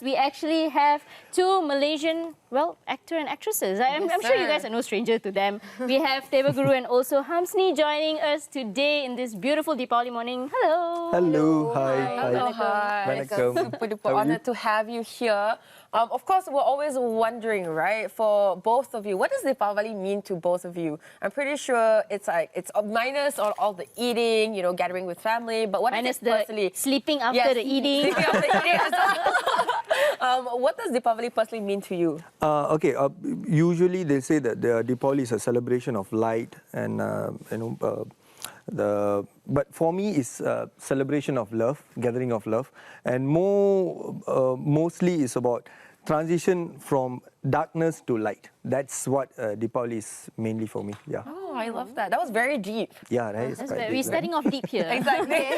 We actually have two Malaysian, actor and actresses. I'm sure you guys are no stranger to them. We have THEVAGURU and also HAMSNI joining us today in this beautiful Deepavali morning. Hello. Hello. Hi. Hello. Hi. Super duper honored to have you here. Of course, we're always wondering, right, for both of you, what does Deepavali mean to both of you? I'm pretty sure it's minus all the eating, gathering with family, but what minus is it personally? Sleeping after the eating. Sleeping after the eating as well. What does Deepavali personally mean to you? Usually they say that the Deepavali is a celebration of light, and but for me it's a celebration of love, gathering of love, and mostly it's about transition from darkness to light. That's what Deepavali is mainly for me. Yeah. Oh, I love that. That was very deep. Yeah, right. We're starting off deep here. Exactly.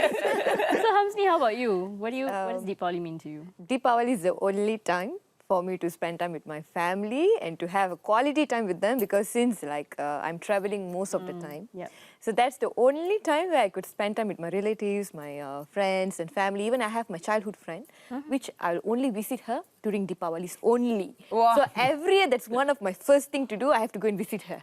So HAMSNI, how about you? What does Deepavali mean to you? Deepavali is the only time for me to spend time with my family and to have a quality time with them, because since I'm traveling most of the time. Yep. So that's the only time where I could spend time with my relatives, my friends and family. Even I have my childhood friend, which I'll only visit her during Deepavalis only. Wow. So every year, that's one of my first thing to do. I have to go and visit her.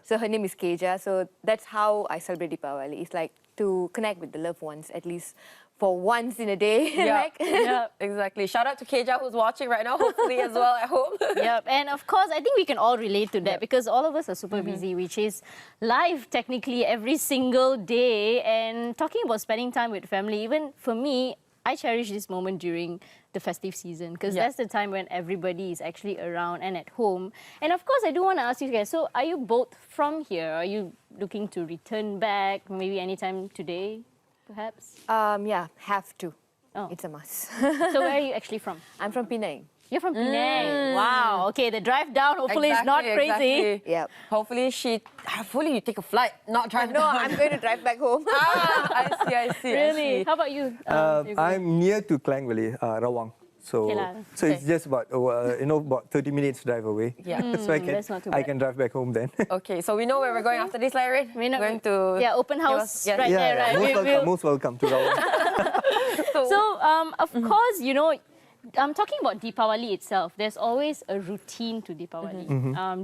So her name is Keja. So that's how I celebrate Deepavali. It's like to connect with the loved ones, at least for once in a day. Yeah, yeah, exactly. Shout out to Keja who's watching right now, hopefully as well at home. Yep, and of course, I think we can all relate to that because all of us are super busy. We chase life technically every single day, and talking about spending time with family, even for me, I cherish this moment during the festive season because that's the time when everybody is actually around and at home. And of course, I do want to ask you guys, so are you both from here? Are you looking to return back maybe anytime today, perhaps? Yeah, have to. Oh. It's a must. So where are you actually from? I'm from Penang. You're from Penang. Wow. Okay, the drive down hopefully is not crazy. Exactly. Yep. Hopefully you take a flight, not drive No, down. I'm going to drive back home. I see. Really? How about you? I'm near to Klang Valley, Rawang. So, it's just about about 30 minutes drive away. Yeah. So I can drive back home then. Okay, so we know where we're going after this, Irene. We're going to open house right there, right? Most welcome to Rawang. So, of course, I'm talking about Deepavali itself. There's always a routine to Deepavali.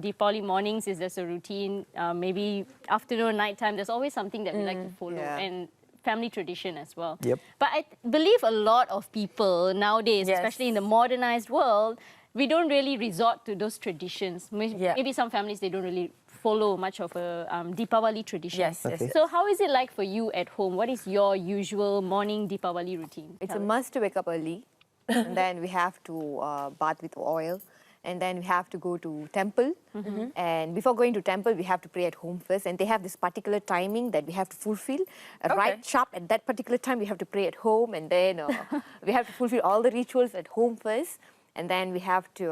Deepavali mornings there's a routine. Maybe afternoon, nighttime, there's always something that we like to follow. And family tradition as well. Yep. But I believe a lot of people nowadays, especially in the modernized world, we don't really resort to those traditions. Maybe some families, they don't really follow much of a Deepavali tradition. Yes. So how is it like for you at home? What is your usual morning Deepavali routine? It's a must to wake up early. And then we have to bath with oil. And then we have to go to temple. And before going to temple, we have to pray at home first. And they have this particular timing that we have to fulfill. Right sharp at that particular time, we have to pray at home. And then we have to fulfill all the rituals at home first. And then we have to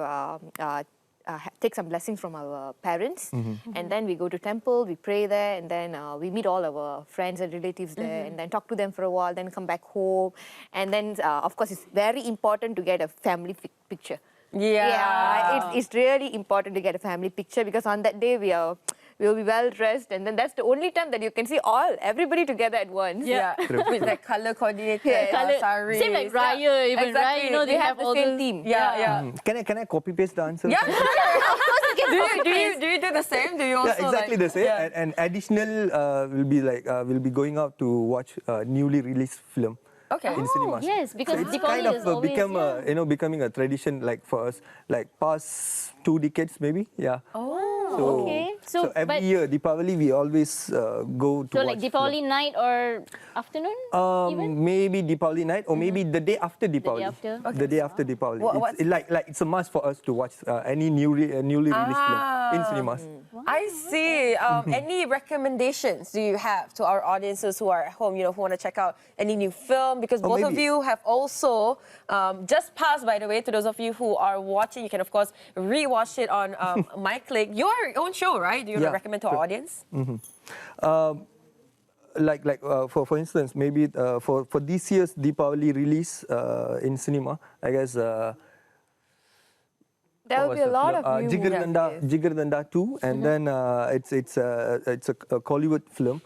take some blessings from our parents. And then we go to temple, we pray there, and then we meet all our friends and relatives there, and then talk to them for a while, then come back home. And then, of course, it's very important to get a family picture. Yeah, it's really important to get a family picture because on that day we'll be well dressed, and then that's the only time that you can see everybody together at once. Yeah, with like color coordinated saris. Same like Raya, even exactly. right? They have the same theme. Yeah. Can I copy paste the answer? Yeah, of course you can. Do you do the same? Do you also exactly the same? And additional will be going out to watch a newly released film. In cinemas. Yes, because so it's Deepavali kind of is always, becoming a tradition for us, past 2 decades maybe. Yeah. So every year Deepavali we always go to watch Deepavali night or afternoon? Maybe Deepavali night or maybe the day after Deepavali. The day after Deepavali. It's a must for us to watch any newly released film in cinemas. I see. Any recommendations do you have to our audiences who are at home, who want to check out any new film? Because both of you have also just passed, by the way, to those of you who are watching, you can of course re-watch it on My Click, your own show, right? Do you want to recommend to our audience? For instance, maybe for this year's Deepavali release in cinema, I guess there will be a lot of new Jigar Danda 2, and then it's a Kollywood film.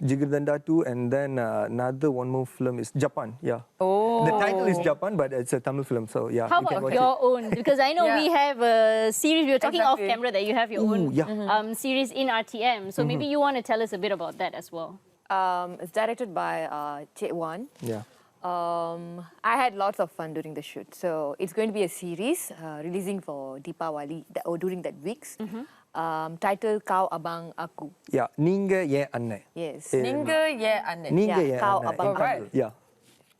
Jigardanda 2, and then another one more film is Japan. Yeah. Oh. The title is Japan, but it's a Tamil film, so yeah. How you can about watch your it. own? Because I know Yeah. we have a series. We were talking off Exactly. camera that you have your own yeah. series in RTM. So maybe you want to tell us a bit about that as well. It's directed by CHEONG. Yeah. I had lots of fun during the shoot. So it's going to be a series releasing for Deepawali or during that weeks. Title Kau Abang Aku. Yeah. Ninga ye anne. Yes. Ninga ye anne. Ninga Yeah, ye Kau anne. Abang in Tamil. Aku. Yeah.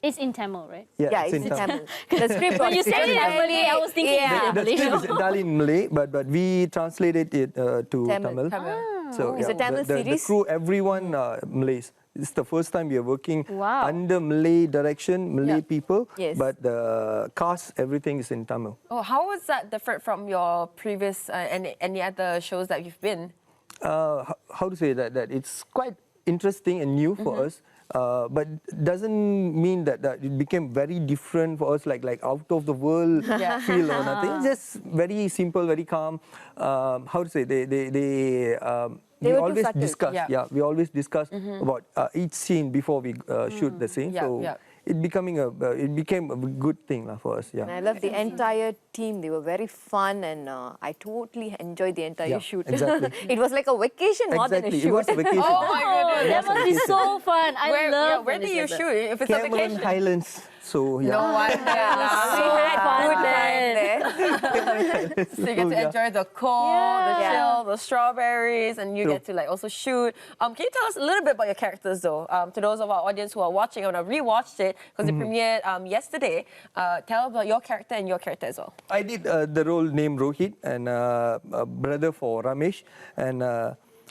It's in Tamil, right? Yeah, it's in Tamil. The script When you was said it in written Malay, I was thinking Yeah. it's The Malaysia. script is entirely in Malay, but we translated it to Tamil. Tamil. So It's a Tamil the series? crew, everyone Malays. It's the first time we are working Wow. under Malay direction, Malay people. Yes. But the cast, everything is in Tamil. Oh, how was that different from your previous any other shows that you've been? How to say that it's quite interesting and new for us, but doesn't mean that it became very different for us, like out of the world feel or nothing. It's just very simple, very calm. How to say we were too always subtle. discuss. Yeah. We always discuss about each scene before we shoot the scene. Yeah, So yeah. it became a good thing for us. And Yeah. I love the entire team. They were very fun, and I totally enjoyed the entire Yeah, shoot. exactly. It was like a vacation more than a Exactly. shoot. It was a vacation. Oh my goodness. That must be so fun. I love where when do it's you like that. shoot? If it's a Cameron vacation. Highlands. So yeah. No wonder. So fun Good then. time there. So you get to enjoy the cold, the Yeah. chill, the strawberries, and you True. get to like also shoot. Can you tell us a little bit about your characters though? To those of our audience who are watching, I rewatched it because it premiered yesterday. Tell about your character and your character as well. I did the role named Rohit, and a brother for Ramesh, and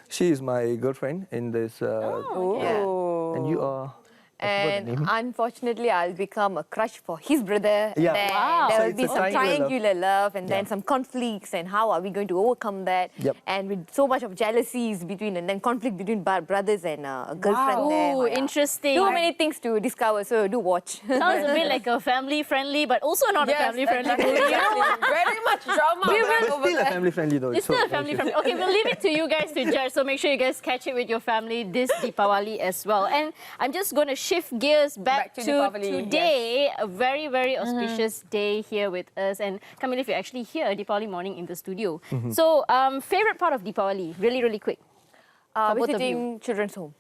she is my girlfriend in this. And you are. I forgot the And name. unfortunately, I'll become a crush for his brother. Yeah. Then Wow. there So will it's be a some triangular love, and then Yeah. some conflicts, and how are we going to overcome that? Yep. And with so much of jealousies between, and then conflict between brothers and a girlfriend there. Ooh, Yeah. interesting. Too many things to discover, so do watch. Sounds a bit like a family-friendly, but also not a family-friendly movie. You know what? Very much drama. We right will- It's over still a there. family friendly though. It's still a family-friendly. Okay, we'll leave it to you guys to judge. So make sure you guys catch it with your family this Deepawali as well. And I'm just going to shift gears back Back to to Deepawali, today. A very, very auspicious day here with us. And Camille, if you're actually here, Deepawali morning in the studio. So, favorite part of Deepawali, really, really quick. For both of Visiting children's home.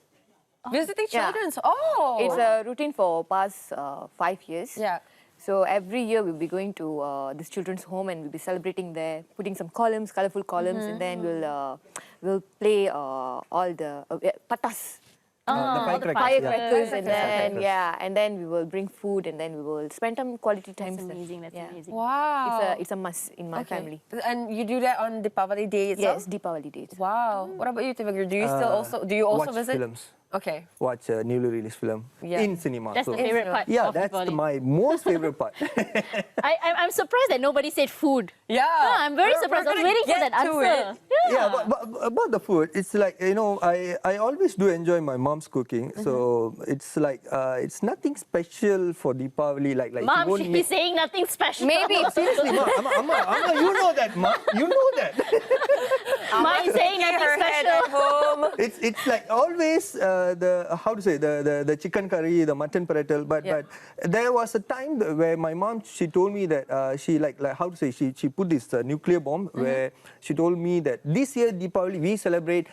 Visiting Yeah. children's. Oh. It's a routine for past 5 years. Yeah. So every year we'll be going to this children's home, and we'll be celebrating there, putting some columns, colorful columns, and then we'll play all the patas. The Firecrackers, Yeah. and then and then we will bring food, and then we will spend some quality time. That's there. amazing, that's Yeah. amazing. Wow. It's a must in my family. And you do that on Deepawali day itself? Yes, Deepawali dates. Wow. What about you, THEVAGURU? Do you still also watch visit? films. Okay. Watch a newly released film Yeah. in cinema. That's so. the favorite part Yeah, of that's Deepawali. my most favorite part. I'm surprised that nobody said food. Yeah. I'm very surprised. I was gonna waiting for get that to answer. it. Yeah, but about the food, it's like, I always do enjoy my mom's cooking. So it's like, it's nothing special for Deepawali. Like Mom, you won't she's make- saying nothing special. Maybe Seriously, Ma, Amma, you know that, Ma. You know that. Mom is saying nothing her head special. at home. It's like always the chicken curry, the mutton paratal. But there was a time where my mom, she told me that she she put this nuclear bomb where she told me that this year Deepawali we celebrate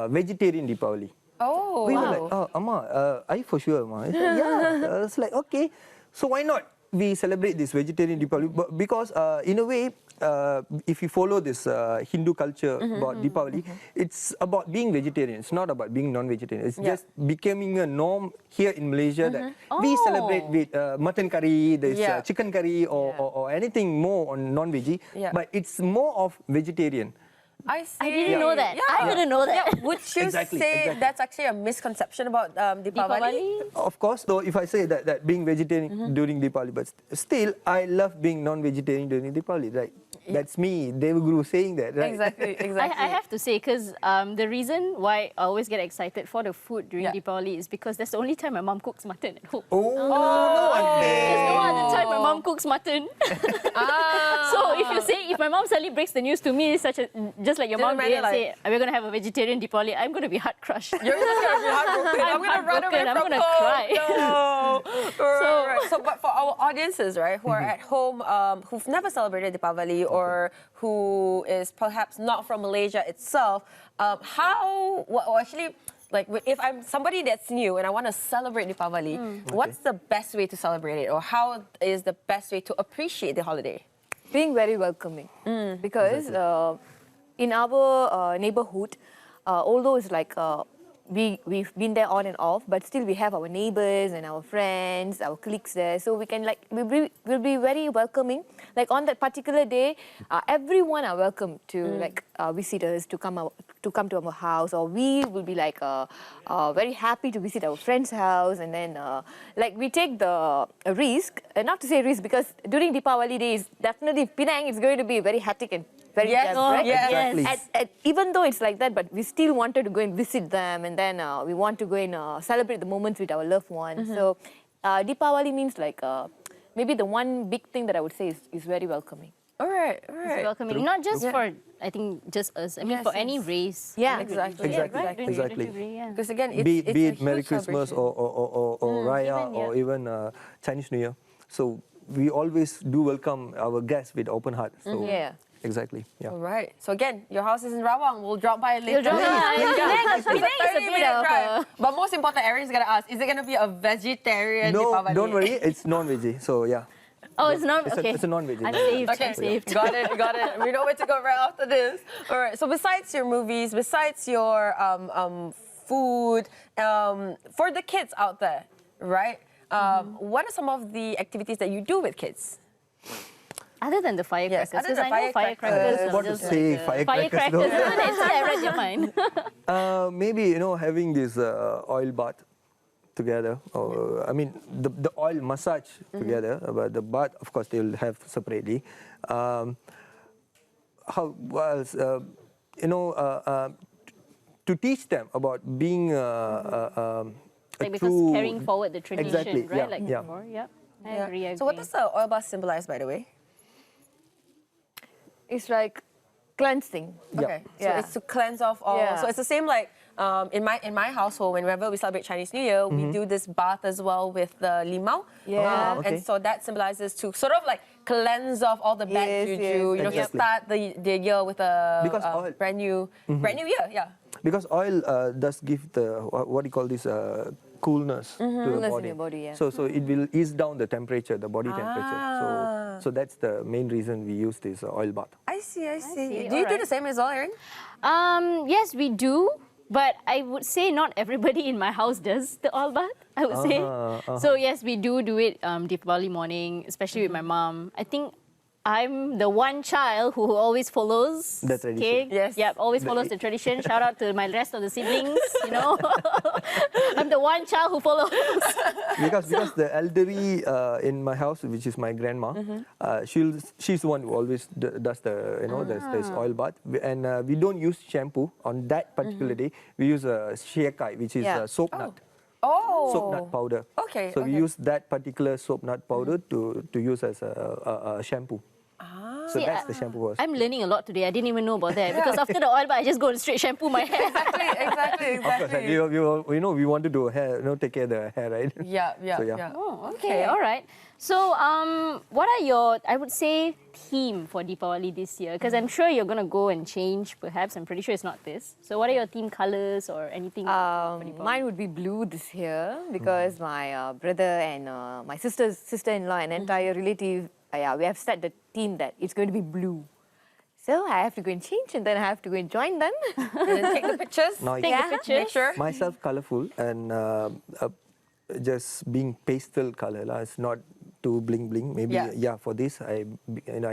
vegetarian Deepawali. Oh, We wow. were like, oh, Amma, are you for sure, Amma? I said, yeah. It's like, okay, so why not we celebrate this vegetarian Deepawali? Because in a way, if you follow this Hindu culture about Deepawali, it's about being vegetarian. It's not about being non-vegetarian. It's just becoming a norm here in Malaysia that we celebrate with mutton curry, this chicken curry, or anything more on non-veggie. Yeah. But it's more of vegetarian. I see. I didn't know that. I didn't know that. Yeah. Would you Exactly, say exactly. that's actually a misconception about Deepawali? Of course, though, if I say that being vegetarian during Deepawali, but still, I love being non-vegetarian during Deepawali, right? That's me, THEVAGURU, saying that, right? Exactly, exactly. I have to say, because the reason why I always get excited for the food during Deepawali is because that's the only time my mom cooks mutton at home. Oh, no wonder. There's no other time my mom cooks mutton. So if you to say, if my mom suddenly breaks the news to me, just like your mom did, and say, we're going to have a vegetarian Deepavali, I'm going to be heart crushed. You're just going to be heartbroken. I'm going to run away from I'm going to home. cry. No. Right. So, but for our audiences, right, who are at home, who've never celebrated Deepavali or who is perhaps not from Malaysia itself, like, if I'm somebody that's new and I want to celebrate Deepavali, what's the best way to celebrate it? Or how is the best way to appreciate the holiday? Being very welcoming. Because in our neighborhood, although it's like we've been there on and off, but still we have our neighbors and our friends, our colleagues there. So we can we'll be very welcoming. Like on that particular day, everyone are welcome to visitors to come to our house, or we will be like very happy to visit our friend's house, and then like we take the risk, not to say risk, because during Deepavali days, definitely Penang is going to be very hectic and very dense, right? Exactly. Even though it's like that, but we still wanted to go and visit them, and then we want to go and celebrate the moments with our loved ones. So Deepavali means like maybe the one big thing that I would say is very welcoming. All right. It's welcoming, not just for, I think, just us. I mean, for any race. Yeah, Exactly. Because again, be it's it a Merry huge Christmas celebration. or Raya even, or even Chinese New Year. So we always do welcome our guests with open heart. So exactly. Yeah. All right. So again, your house is in Rawang. We'll drop by later. You'll drop by. Penang is a 30-minute bit of drive. But most important, Aaron's gonna ask: is it gonna be a vegetarian No, Deepavali? don't worry. It's non-veggie. So yeah. Oh, it's not It's okay. it's a non-veggie. I'm saved. Okay, I'm saved. got it. We know where to go right after this. All right. So besides your movies, besides your food, for the kids out there, right? What are some of the activities that you do with kids? Other than the firecrackers, Yes, other because than I know firecrackers. firecrackers. are What to just say? like, Firecrackers. firecrackers. Isn't it? See, I read your mind. Maybe having this oil bath together, or I mean the oil massage together, but the bath, of course, they'll have separately. To teach them about being Because carrying forward the tradition, Exactly, right? yeah, Like yeah. before, I agree. So what does the oil bath symbolize, by the way? It's like cleansing. Yeah. Okay. So Yeah. it's to cleanse off all. Yeah. So it's the same like in my household, whenever we celebrate Chinese New Year, we do this bath as well with the limau. Yeah. Okay. And so that symbolizes to sort of like cleanse off all the bad Yes, juju. yes. You know, to Exactly. start the year with a Because oil- brand new year. Yeah. Because oil does give the what do you call this coolness to the Coolness in body. your body, yeah. So it will ease down the temperature, the body temperature. So that's the main reason we use this oil bath. I see. see. Do you do Alright. the same as well, Erin? Yes, we do. But I would say not everybody in my house does the oil bath, I would say. So yes, we do it Deepavali morning, especially with my mom. I think I'm the one child who always follows The tradition. cake. Yes. Yep, always follows the tradition. Shout out to my rest of the siblings, I'm the one child who follows. Because the elderly in my house, which is my grandma, she's the one who always does the this oil bath, and we don't use shampoo on that particular day. We use a shekai, which is soap nut. Soap nut powder. Okay, So we okay. use that particular soap nut powder to use as a shampoo. So See, that's the shampoo was. I'm learning a lot today. I didn't even know about that. Because after the oil bath, I just go and straight shampoo my hair. Exactly. Of course, like, we want to do hair, take care of the hair, right? Yeah. So, yeah. Oh, okay, all right. So, what are your, I would say, theme for Deepavali this year? Because I'm sure you're going to go and change, perhaps. I'm pretty sure it's not this. So, what are your theme colors or anything? for Deepavali? Mine would be blue this year because my brother and my sister-in-law and entire relative, we have set the theme that it's going to be blue. So I have to go and change, and then I have to go and join them. And then take the pictures. Nice. Take the pictures. Make sure. Myself colorful and just being pastel color. It's not too bling bling. Maybe for this I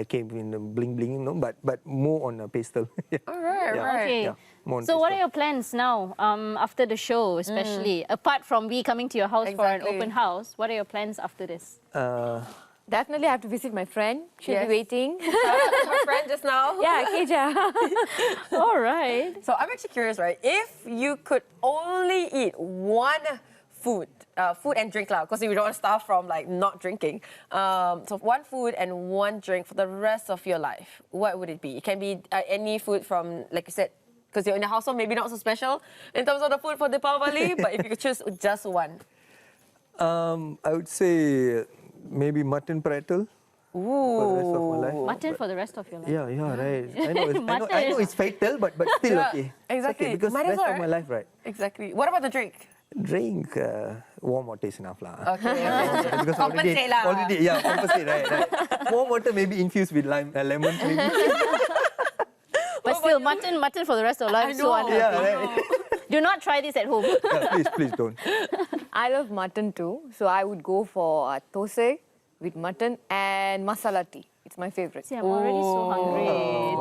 came in bling bling, but more on a pastel. All right. Yeah. Okay. Yeah, more on So, what are pastel. your plans now after the show, especially? Apart from we coming to your house for an Exactly. open house, what are your plans after this? Definitely have to visit my friend. She'll Yes. be waiting. Her friend just now. Yeah, Keja. All right. So I'm actually curious, right? If you could only eat one food and drink lah, because we don't want to starve from like not drinking. So one food and one drink for the rest of your life, what would it be? It can be any food from, like you said, because you're in a household, maybe not so special in terms of the food for Deepavali, but if you could choose just one. I would say maybe mutton pretzel. For the rest of my life. Mutton for the rest of your life. Yeah, right. I know it's fatal, but still Yeah, okay. exactly. Okay, because Might as rest well, of my right? life, right? Exactly. What about the drink? Drink warm water is enough lah. Okay. Because Compensate lah. compensate, right. Warm water maybe infused with lemon maybe. But still, mutton for the rest of life. I So know. unhealthy. Yeah, right. Do not try this at home. Yeah, please don't. I love mutton too, so I would go for thosai with mutton and masala tea. It's my favorite. See, I'm already so hungry.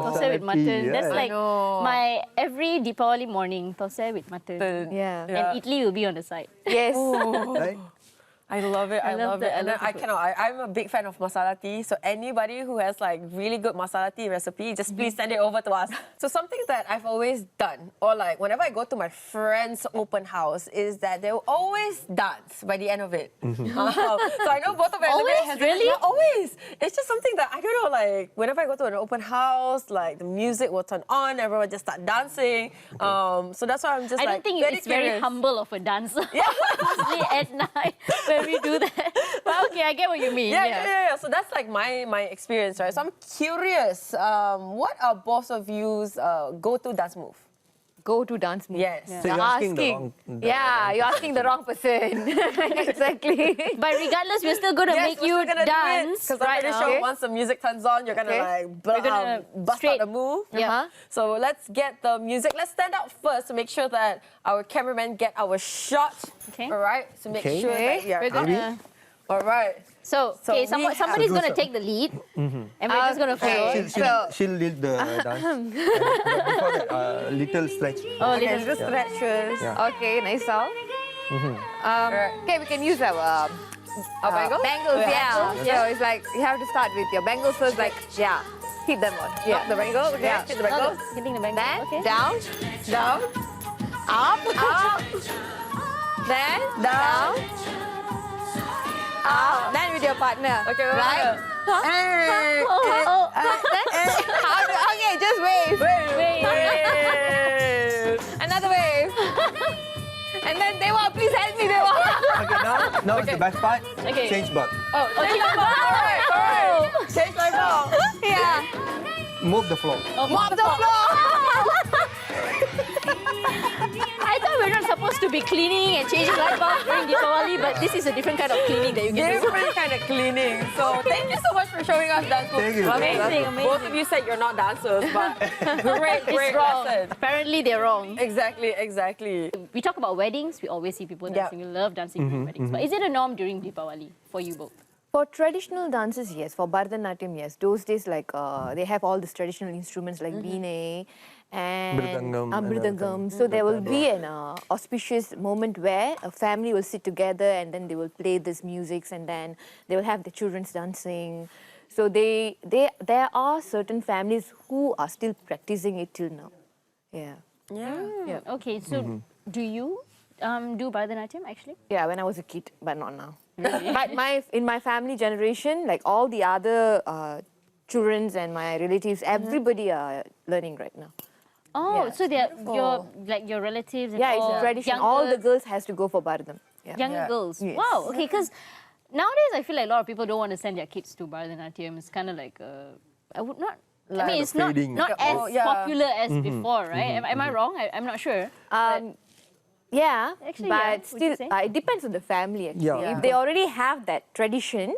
Thosai with masala mutton. tea, That's yeah. like I know. my every Deepavali morning. Thosai with mutton. Yeah. And idli will be on the side. Yes. Right? I love it. I love it. I And then love I the food. cannot. I'm a big fan of masala tea. So anybody who has like really good masala tea recipe, just please send it over to us. So something that I've always done, or like whenever I go to my friend's open house, is that they will always dance by the end of it. So I know both of us Always? has Really? Yeah, always. It's just something that I don't know. Like whenever I go to an open house, like the music will turn on, everyone just start dancing. So that's why I'm just I like don't think it's very curious. humble of a dancer. Mostly at night when we do that. But okay, I get what you mean. Yeah. So that's like my experience, right? So I'm curious, what are both of you's go-to dance move? Go-to dance move. Yes. So you're asking the wrong... You're asking the wrong person. Exactly. But regardless, we're still going to make you dance because I'm right pretty now. sure once the music turns on, you're gonna Okay. like We're gonna bust straight- out the move. Yeah. So let's get the music. Let's stand out first to make sure that our cameramen get our shot. Okay. All right. So make Okay. sure that we are. We're gonna... All right. So, So okay, we have- somebody's going to take the lead. And we're just going to follow. Okay. She'll lead the dance. And before that, little stretch. Oh, Okay, little... just stretches. Yeah. Okay, nice song. Alright. Okay, we can use our bangles? bangles. Yeah, Yeah. bangles, So it's like you have to start with your bangles first. Like hit them on. Yeah. The bangle. Okay. Yeah. Hit the bangle. Hitting the bangle. Then Okay. down, Down. up, then down, up. Then with your partner. Okay. Right. Hey. Okay, just wave. Another wave. And then Dewa, please help me, Dewa. Okay, now is the best part. Okay. Change bar. Oh, change my ball. All right. Change my ball. Yeah. Move the floor. Mop the floor. I thought we were not supposed to be cleaning and changing light bulbs during Deepavali, but this is a different kind of cleaning that you can do. Different kind of cleaning. So thank you so much for showing us dance moves. Thank you. Amazing. Both of you said you're not dancers, but great It's wrong. lesson. Apparently, they're wrong. Exactly. We talk about weddings, we always see people dancing. We love dancing during weddings. But is it a norm during Deepavali for you both? For traditional dances, yes. For Bharatanatyam, yes. Those days, like they have all these traditional instruments like veena and Mridangam and mridangam. So there will be an auspicious moment where a family will sit together and then they will play this music and then they will have the children's dancing. So there are certain families who are still practicing it till now. Yeah. Yeah. Okay, so do you do Bharatanatyam actually? Yeah, when I was a kid, but not now. But in my family generation, like all the other childrens and my relatives, everybody are learning right now. Oh, Yeah. so they're your relatives and Yeah, it's all a tradition. younger, All the girls has to go for Bharatam. Yeah. younger Yeah. girls. Yes. Wow. Okay, because nowadays I feel like a lot of people don't want to send their kids to Bharatanatyam. It's kind of like I would not. I mean, it's not fading. as Oh, yeah. popular as before, right? Am I wrong? I'm not sure. Yeah, Actually, but yeah, would you still, say? it depends on the family. Actually, Yeah. if they already have that tradition,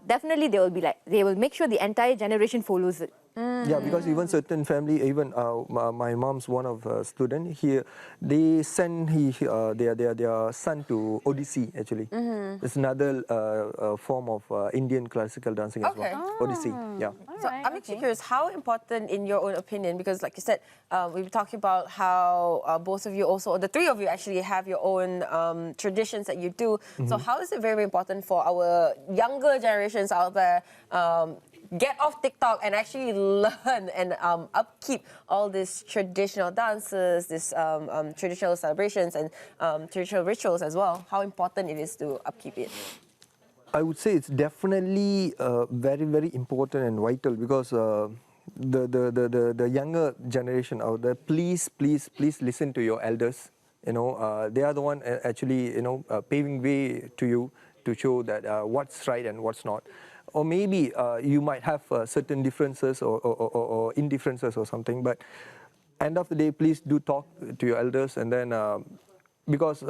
definitely they will make sure the entire generation follows it. Yeah, because even certain family, even my mom's one of student here, they send their son to Odissi actually. It's another form of Indian classical dancing as Okay. well. Odissi, yeah. So I'm actually curious, how important, in your own opinion, because like you said, we were talking about how both of you also, or the three of you actually have your own traditions that you do. So how is it very important for our younger generations out there get off TikTok and actually learn and upkeep all these traditional dances, this traditional celebrations and traditional rituals as well. How important it is to upkeep it. I would say it's definitely very, very important and vital because the younger generation out there, please listen to your elders. You know, they are the one actually, you know, paving way to you to show that what's right and what's not. Or maybe you might have certain differences or indifferences or something, but end of the day, please do talk to your elders, and then because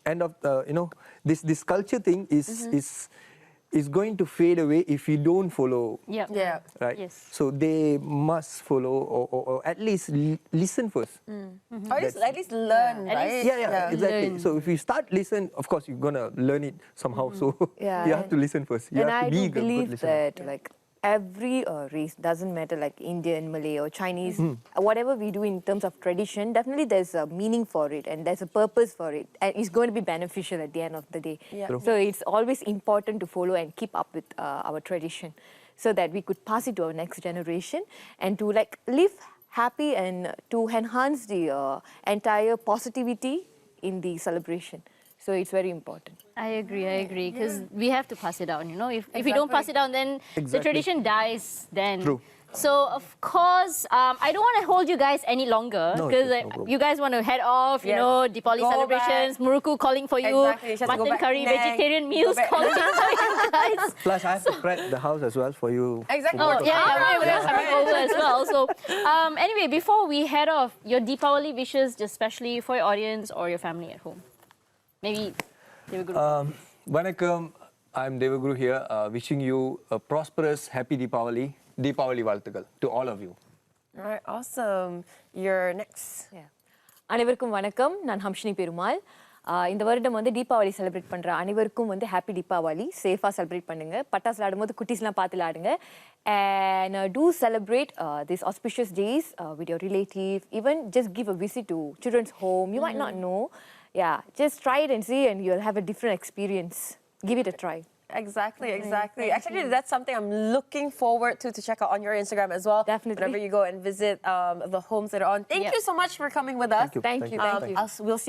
end of you know, this culture thing is going to fade away if you don't follow. Yeah. Right. Yes. So they must follow or at least listen first. Or at least learn, right? Yeah, exactly. Learn. So if you start listen, of course you're gonna learn it somehow. So Yeah, you have to listen first. You and have to I be do a good believe listener. that like every race, doesn't matter like Indian, Malay or Chinese, whatever we do in terms of tradition, definitely there's a meaning for it and there's a purpose for it, and it's going to be beneficial at the end of the day. Yeah. True. So it's always important to follow and keep up with our tradition so that we could pass it to our next generation and to like live happy and to enhance the entire positivity in the celebration. So it's very important. I agree, because we have to pass it down, you know. If we don't pass it down, then the tradition dies then. True. So, of course, I don't want to hold you guys any longer, No, because no problem. you guys want to head off, you Yes. know, Diwali Go celebrations, Muruku calling for you, Exactly. She has to go mutton back curry, to Penang, vegetarian go meals back- calling for you guys. Plus, I have to prep the house as well for you. Exactly. Oh, Oh, yeah, we're coming over as well. So, anyway, before we head off, your Deepavali wishes, just especially for your audience or your family at home. Maybe THEVAGURU. Vanakkam, I'm Devaguru here, wishing you a prosperous, happy Deepavali Valthukal to all of you. All right, awesome. You're next. Yeah. அனைவருக்கும் வணக்கம், நான் ஹம்ஸ்னி பெருமாள். இந்த வருடம் வந்து Deepavali celebrate பண்ற அனைவருக்கும் வந்து happy Deepavali. சேஃபா செலிப்ரேட் பண்ணுங்க. பட்டாசு விளையாடும்போது குட்டீஸ்லாம் பார்த்து விளையாடுங்க. And do celebrate these auspicious days with your relative. Even just give a visit to children's home. You might not know. Yeah, just try it and see, and you'll have a different experience. Give it a try. Exactly. Actually, that's something I'm looking forward to check out on your Instagram as well. Definitely. Whenever you go and visit the homes that are on. Thank Yep. you so much for coming with us. Thank you. Thank you. We'll see